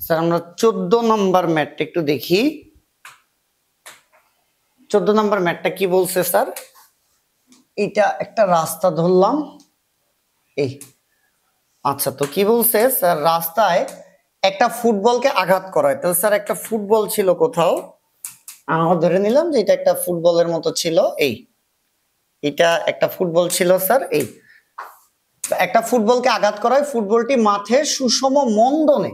Sir আমরা 14 নম্বর ম্যাথটা একটু দেখি। 14 নম্বর ম্যাথটা কি বলছে স্যার? এটা একটা রাস্তা ধরলাম, এই আচ্ছা, তো কি বলছে স্যার? রাস্তায় একটা ফুটবলকে আঘাত করায়। তো স্যার একটা ফুটবল ছিল কোথাও, আমরা ধরে নিলাম যে এটা একটা ফুটবলের মতো ছিল। এটা একটা ফুটবল ছিল স্যার। একটা ফুটবলকে আঘাত করায়, ফুটবলটি মাঠে সুষম মন্দনে,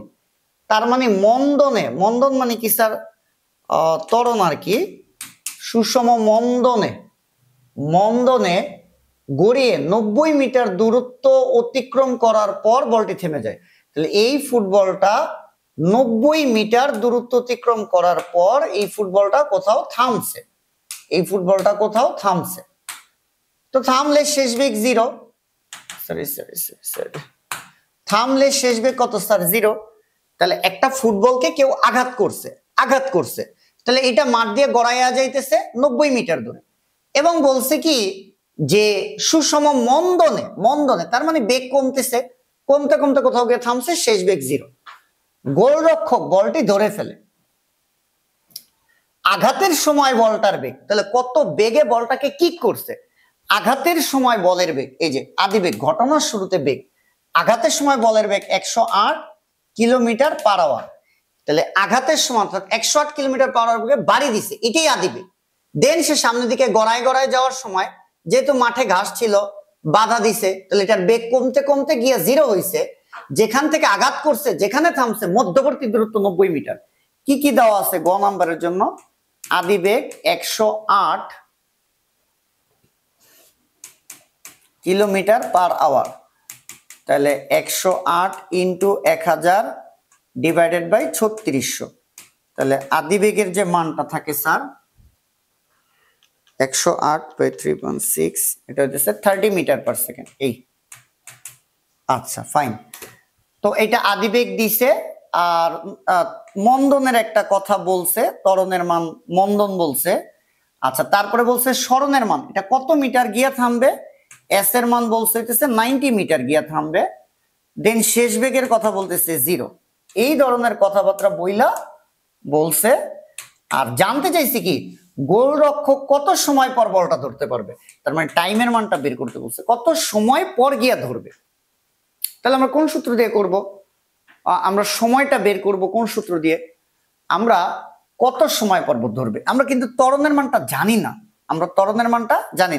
তার মানে মন্দন মানে কি স্যার? ত্বরণ আর কি। সুষম মন্দনে গড়িয়ে 90 মিটার দূরত্ব অতিক্রম করার পর বলটি থেমে যায়। তাহলে এই ফুটবলটা 90 মিটার দূরত্ব অতিক্রম করার পর এই ফুটবলটা কোথাও থামছে। তো থামলে শেষ বেগ 0। থামলে শেষ বেগ কত স্যার? 0। তাহলে একটা ফুটবলকে কেউ আঘাত করছে, তাহলে এটা মাঠ দিয়ে গড়াইয়া যাইতেছে 90 মিটার দূরে, এবং বলছে কি যে সুষম মন্দনে, তার মানে বেগ কমতেছে, কমতে কমতে কোথাও গিয়ে থামছে, শেষ বেগ 0। গোলরক্ষক বলটি ধরে ফেলে। আঘাতের সময় বলটার বেগ, তাহলে কত বেগে বলটাকে কিক করছে? আঘাতের সময় বলের বেগ, এই যে আদি বেগ, ঘটনার শুরুতে বেগ, আঘাতের সময় বলের বেগ 108 কিলোমিটার পার আওয়ার। তাহলে আঘাতের সময় 108 কিলোমিটার পার আওয়ার বেগে বাড়ি দিছে, এটাই আদি বেগ। দেন সে সামনের দিকে গড়ায় যাওয়ার সময় যেহেতু মাঠে ঘাস ছিল, বাধা দিছে, তাহলে এটার বেগ কমতে কমতে গিয়ে 0 হয়েছে। যেখান থেকে আঘাত করছে, যেখানে থামছে, মধ্যবর্তী দূরত্ব 90 মিটার। কি কি দেওয়া আছে গ নাম্বারের জন্য? আদি বেগ 108 কিলোমিটার পার আওয়ার, তাহলে 108 ইন্টু 1000 ডিভাইডেড বাই 3600। তাহলে আদি বেগের যে মানটা থাকে স্যার 108 বাই 3.6, এটা হচ্ছে 30 মিটার পার সেকেন্ড। আচ্ছা ফাইন। তো এটা আদি বেগ দিছে, আর মন্দনের একটা কথা বলছে, ত্বরণের মান মন্দন বলছে। আচ্ছা, তারপরে বলছে স্মরণের মান, এটা কত মিটার গিয়া থামবে? এস এর মান বলছে 90 মিটার গিয়া থামবে। দেন শেষ বেগের কথা বলতেছে 0। এই ধরনের কথাবার্তা বইলা বলছে। আর জানতে চাইছি কি, গোলরক্ষক কত সময় পর বলটা ধরতে পারবে, তার মানে টাইমের মানটা বের করতে বলছে, কত সময় পর গিয়া ধরবে। তাহলে আমরা কোন সূত্র দিয়ে করব? আমরা সময়টা বের করব কোন সূত্র দিয়ে? আমরা কত সময় পর ধরবে, আমরা কিন্তু ত্বরণের মানটা জানি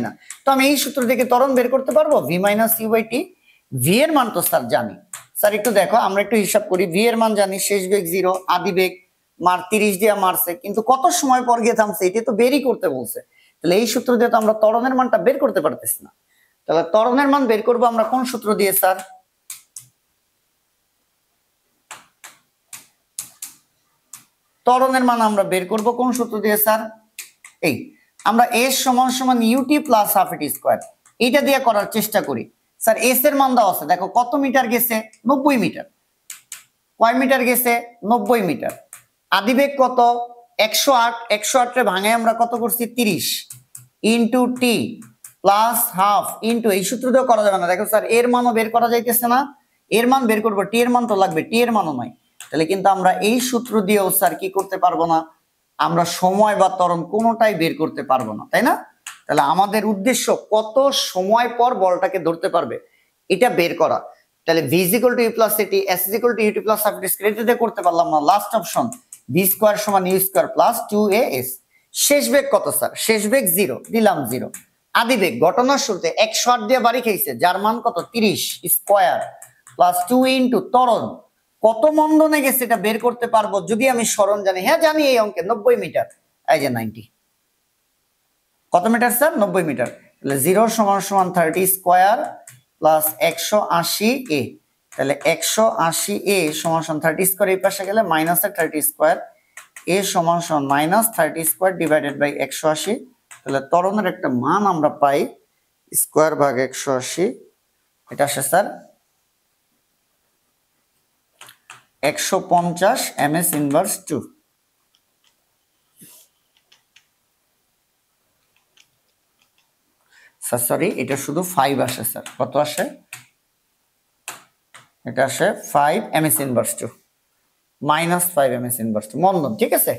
না, তো আমি এই সূত্র থেকে ত্বরণ বের করতে পারবো, V minus you by T. V এর মান তো স্যার জানি। স্যার একটু দেখো, আমরা একটু হিসাব করি। ভি এর মান জানি, শেষ বেগ 0, আদি বেগ 30 দিয়ে মারছে, কিন্তু কত সময় পর গিয়ে থামছে এটা তো বেরই করতে বলছে। তাহলে এই সূত্র দিয়ে তো আমরা ত্বরণের মানটা বের করতে পারতেছি না। তাহলে ত্বরণের মান বের করবো আমরা কোন সূত্র দিয়ে স্যার? ত্বরণের মান আমরা বের করব কোন সূত্র দিয়ে স্যার? আমরা এস সমান সমান UT plus half a t square, এইটা দিয়ে করার চেষ্টা করি। স্যার এস এর মান দেওয়া আছে, দেখো কত মিটার গেছে? 90 মিটার। কয় মিটার গেছে? 90 মিটার। আদি বেগ কত? 108। 108 রে ভাঙে আমরা কত করছি? 30 into T plus half into, এই সূত্র দিয়ে করা যাবে না। দেখো স্যার এর মানও বের করা যাইতেছে না, এর মান বের করবো, টি এর মান তো লাগবে, টি এর মানও নাই। তাহলে কিন্তু আমরা এই সূত্র দিয়েও স্যার কি করতে পারবো না, আমরা সময় বা ত্বরণ কোনোটাই বের করতে পারবো না, তাই না? তাহলে আমাদের উদ্দেশ্য কত সময় পর বলটাকে ধরতে পারবে এটা বের করা। তাহলে v is equal to u plus a t, s is equal to u t plus half a t square, এটা দিয়ে করতে পারলাম না। লাস্ট অপশন ভি স্কয়ার সমান ইউ স্কয়ার প্লাস 2as। শেষ বেগ কত স্যার? শেষ বেগ 0, দিলাম 0। আদি বেগ ঘটনার শুরুতে 108 দিয়ে বাড়ি খাইছে, যার মান কত? 30 স্কয়ার প্লাস 2 ইনটু ত্বরণ কত মন্দনে গেছে এটা বের করতে পারবো যদি আমি স্মরণ জানি। হ্যাঁ জানি, এই অঙ্কে 90 মিটার, এই যে 90। কত মিটার স্যার? 90 মিটার। তাহলে 0 সমান সমান 30 স্কয়ার প্লাস 180 এ, তাহলে 180 এ সমান সমান 30 স্কয়ার এই পাশে গেলে মাইনাস 30 স্কয়ার, এ সমান সমান মাইনাস 30 স্কয়ার ডিভাইডেড বাই 180। তাহলে ত্বরণের একটা মান আমরা পাই স্কয়ার ভাগ 180, এটা আসে sir 150 ms inverse 2। Sir sorry, এটা শুধু 5 আসে স্যার। কত আসে? এটা আসে 5 ms ইনভার্স 2। -5 ms ইনভার্স মন্দন, ঠিক আছে।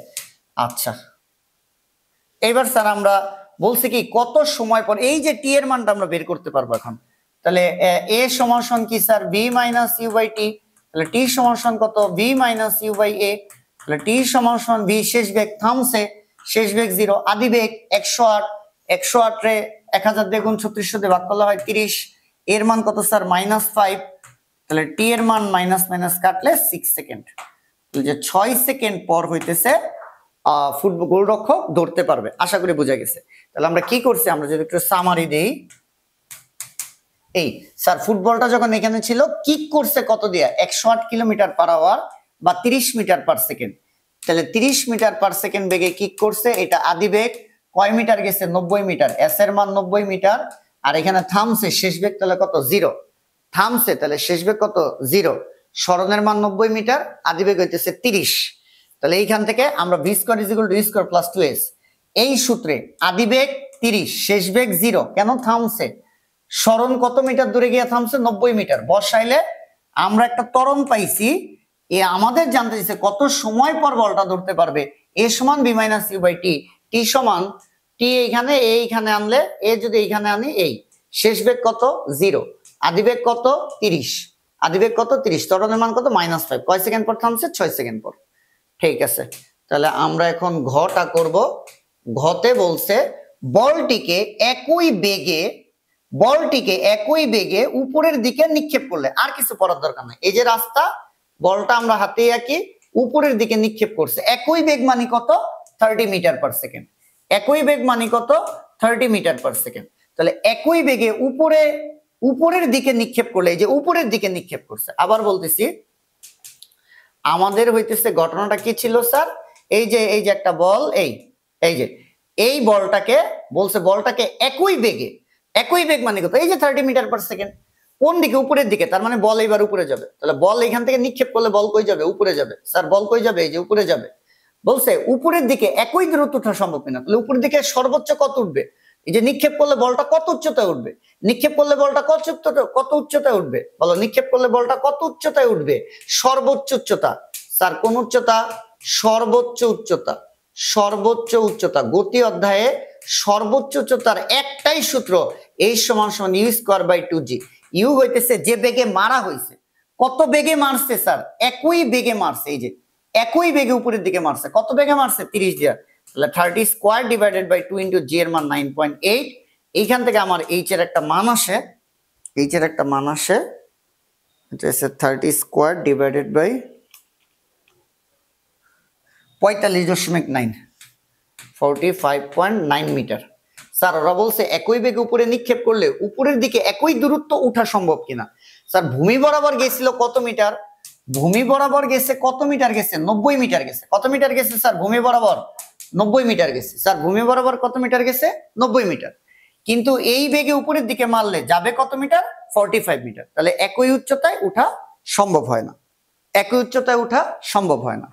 আচ্ছা এবার স্যার আমরা বলছি কি কত সময় পর এই যে টি এর মানটা আমরা বের করতে পারবো এখন। তাহলে এ সমান কি sir v minus you by t, তাহলে টি সমান কত v minus you by a, তাহলে টি সমান v শেষ বেগ থামছে, শেষ বেগ 0, আদি বেগ 108, 108 রে 1000 দিয়ে গুণ 3600 দিয়ে ভাগ করলে হয় 30, এর মান কত স্যার -5, তাহলে টি এর মান মাইনাস মাইনাস কাটলে 6 সেকেন্ড, যে 6 সেকেন্ড পর হইতেছে ফুটবল গোলরক্ষক ধরতে পারবে। আশা করি বোঝা গেছে। তাহলে আমরা কি করছি, আমরা যদি একটু সামারি দেই, এই স্যার ফুটবলটা যখন এখানে ছিল কিক করছে কত দিয়া 108 কিলোমিটার পার আওয়ার বা 30 মিটার পার সেকেন্ড, তাহলে 30 মিটার পার সেকেন্ড বেগে কিক করছে, এটা আদি বেগ কয় মিটার গেছে 90 মিটার, এস এর মান 90 মিটার, আর এখানে থামছে শেষ বেগ তাহলে কত 0, থামছে তাহলে শেষ বেগ কত 0, সরণের মান 90 মিটার, আদি বেগ হইতেছে 30, তাহলে এইখান থেকে আমরা v square is equal two e square plus 2s, এই সূত্রে আদি বেগ 30 শেষ বেগ 0 কেন থামছে, সরণ কত মিটার দূরে গিয়ে থামছে 90 মিটার, বসাইলে আমরা একটা ত্বরণ পাইছি, এ আমাদের জানতে চাইছে কত সময় পর বলটা ধরতে পারবে, এ সমান v মাইনাস ইউ বাই টি, টি সমান টি এইখানে এইখানে আনলে এ যদি এইখানে আনি, এই শেষ বেগ কত 0, আদি বেগ কত 30, আদি বেগ কত 30, ত্বরণের মান কত -5, কয় সেকেন্ড পর থামছে 6 সেকেন্ড পর। ঠিক আছে, তাহলে আমরা এখন ঘটা করব। ঘতে বলছে বলটিকে একই বেগে উপরের দিকে নিক্ষেপ করলে, আর কিছু পড়ার দরকার নাই, এই যে রাস্তা বলটা আমরা হাতে আঁকি উপরের দিকে নিক্ষেপ করছে, একই বেগ মানে কত 30 মিটার পার সেকেন্ড, একই বেগ মানে কত 30 মিটার পার সেকেন্ড, তাহলে একই বেগে উপরের দিকে নিক্ষেপ করলে, এই যে উপরের দিকে নিক্ষেপ করছে। আবার বলতেছি আমাদের হইতেছে ঘটনাটা কি ছিল স্যার, এই যে একটা বল, এই যে এই বলটাকে বলছে বলটাকে একই বেগ মানে কত, এই যে 30 মিটার পার সেকেন্ড, কোন দিকে উপরের দিকে, তার মানে বল এবার উপরে যাবে, তাহলে বল এখান থেকে নিক্ষেপ করলে বল কই যাবে উপরে যাবে, স্যার বল কই যাবে এই যে উপরে যাবে, বলছে উপরের দিকে একই দূরত্ব ওঠা সম্ভব কিনা, তাহলে উপরের দিকে সর্বোচ্চ কত উঠবে, এই যে নিক্ষেপ করলে বলটা কত উচ্চতায় উঠবে, নিক্ষেপ করলে বলটা কত উচ্চতায় উঠবে, বলো নিক্ষেপ করলে বলটা কত উচ্চতায় উঠবে, সর্বোচ্চ উচ্চতা, স্যার কোন উচ্চতা, সর্বোচ্চ উচ্চতা, গতি অধ্যায়ে সর্বোচ্চ উচ্চতার একটাই সূত্র, এই সমান সমান u square by 2g, you হইতেছে যে বেগে মারা হয়েছে, কত বেগে মারছে স্যার, একই বেগে মারছে, এই যে একই বেগে উপরের দিকে মারছে, কত বেগে মারছে 30 দিয়ে, তাহলে 30 স্কয়ার ডিভাইডেড বাই 2 ইনটু জি এর মান 9.8, এইখান থেকে আমার এইচ এর একটা মান আসে, এটা হচ্ছে 30 স্কয়ার ডিভাইডেড বাই 45.9, 45.9 মিটার। স্যার ওরা বলছে একই বেগে উপরে নিক্ষেপ করলে উপরের দিকে একই দূরত্ব উঠা সম্ভব কিনা, স্যার ভূমি বরাবর গেছিল কত মিটার, ভূমি বরাবর গেছে কত মিটার গেছে 90 মিটার গেছে, কত মিটার গেছে স্যার ভূমি বরাবর 90 মিটার গেছে, স্যার ভূমি বরাবর কত মিটার গেছে 90 মিটার, কিন্তু এই বেগে উপরের দিকে মারলে যাবে কত মিটার 45 মিটার, তাহলে একই উচ্চতায় উঠা সম্ভব হয় না, একই উচ্চতায় উঠা সম্ভব হয় না।